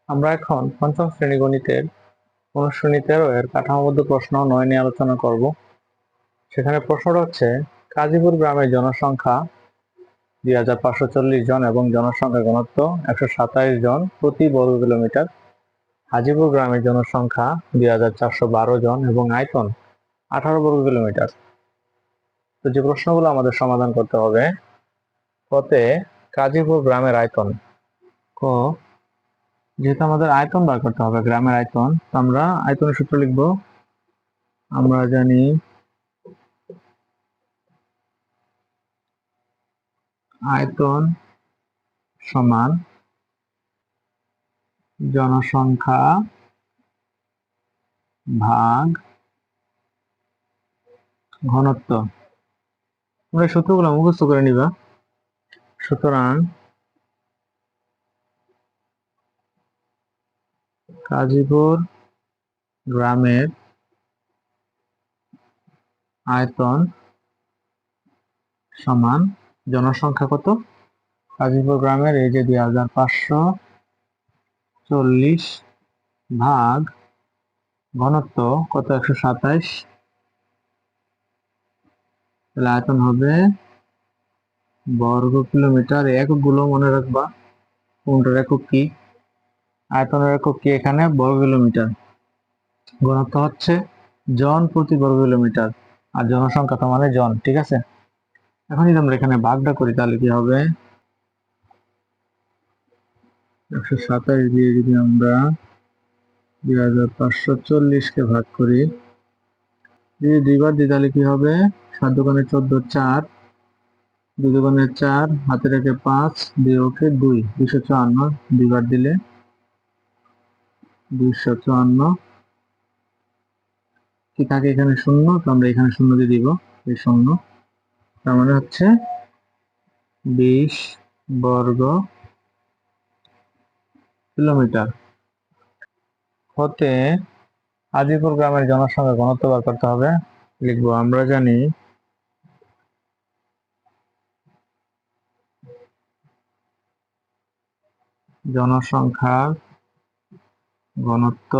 আমরা এখন পঞ্চম শ্রেণী গণিতের অনুশীলনী 13 এর কাঠামোবদ্ধ প্রশ্ন 9 নিয়ে আলোচনা করব। সেখানে প্রশ্নটা হচ্ছে, কাজীপুর গ্রামের জনসংখ্যা 2540 জন এবং জনসংখ্যা ঘনত্ব 127 জন প্রতি বর্গ কিলোমিটার। হাজীপুর গ্রামের জনসংখ্যা 2412 জন এবং আয়তন 18 বর্গ কিলোমিটার। তো যে প্রশ্নগুলো আমাদের সমাধান করতে হবে, কতে কাজীপুর গ্রামের আয়তন, ক যেহেতু আমাদের আয়তন বার করতে হবে গ্রামের আয়তন, তো আমরা আয়তনের সূত্র লিখব। আমরা জানি আয়তন সমান জনসংখ্যা ভাগ ঘনত্ব। তোমরা সূত্রগুলো মুখস্থ করে নিবা। সুতরাং কাজীপুর গ্রামের আয়তন সমান জনসংখ্যা কত, কাজীপুর গ্রামের এই যে 2540 ভাগ ঘনত্ব কত 127, তাহলে আয়তন হবে বর্গ কিলোমিটার। একক গুলো মনে রাখবা, কোনটার একক কি, আয়তনের একক কি, এখানে বর্গ কিলোমিটার। ঘনত্ব হচ্ছে জন প্রতি বর্গ কিলোমিটার, আর জনসংখ্যা তো মানে জন। ঠিক আছে, এখন যদি আমরা এখানে ভাগটা করি তাহলে কি হবে, 127 দিয়ে যদি আমরা 2540 কে ভাগ করি, যদি দুইবার দিই তাহলে কি হবে, 7 দোকানে 14, 4, 2 দোকানে 4, হাতে রেখে 5, বিয়োগে 2, 254, দুইবার দিলে 254। কি থাকে এখানে শূন্য, তো আমরা এখানে শূন্য দিয়ে দিব, এই শূন্য, তার মানে হচ্ছে 20 বর্গ কিলোমিটার। হতে হাজীপুর গ্রামের জনসংখ্যা ঘনত্ব বার করতে হবে। লিখবো, আমরা জানি জনসংখ্যা ঘনত্ব,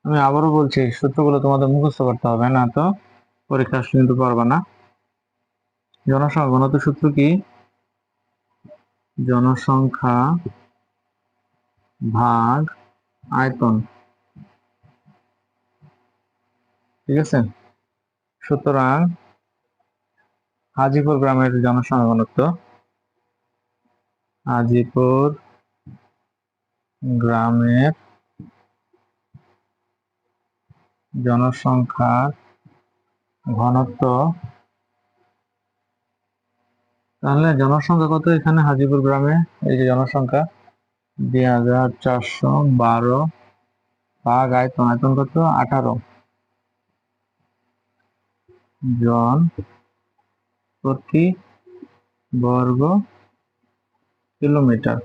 আমি আবারও বলছি সূত্রগুলো তোমাদের মুখস্থ করতে হবে, না তো পরীক্ষা কিন্তু পারবে না। জনসংখ্যা ঘনত্ব সূত্র কি, জনসংখ্যা ভাগ আয়তন। ঠিক আছে, সুতরাং হাজীপুর গ্রামের জনসংখ্যা ঘনত্ব, হাজীপুর গ্রামের জনসংখ্যার ঘনত্ব, তাহলে জনসংখ্যা কত এখানে হাজীপুর গ্রামে, এই যে জনসংখ্যা 2412 ভাগ আয়তন, আয়তন কত 18 জন প্রতি বর্গ কিলোমিটার।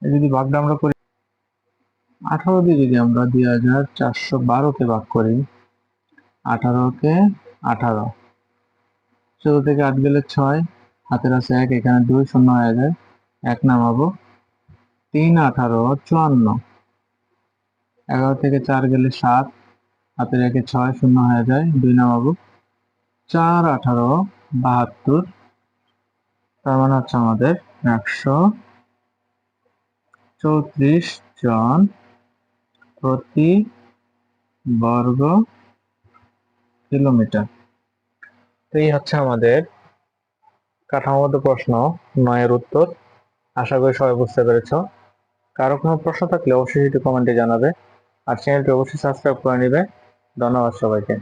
যদি ভাগটা আমরা করি 18 দিয়ে, যদি আমরা 2412 কে ভাগ করি, 18 কে 18, 14 থেকে 8 গেলে 6, হাতের আছে 1, এখানে 2, শূন্য হয়ে যায়, 1 নামাবো, 3 18 54, 11 থেকে 4 গেলে 7, হাতে রেখে 6, শূন্য হয়ে যায়, 2 নামাবো, 4 18 72, তার মানে হচ্ছে আমাদের 134 জন প্রতি বর্গ কিলোমিটার। তো এই হচ্ছে আমাদের কাঠামোগত প্রশ্ন 9 এর উত্তর। আশা করি সবাই বুঝতে পেরেছো। কারো কোনো প্রশ্ন থাকলে অবশ্যই কমেন্টে জানাবে, আর চ্যানেলটি অবশ্যই সাবস্ক্রাইব করে নিবে। ধন্যবাদ সবাইকে।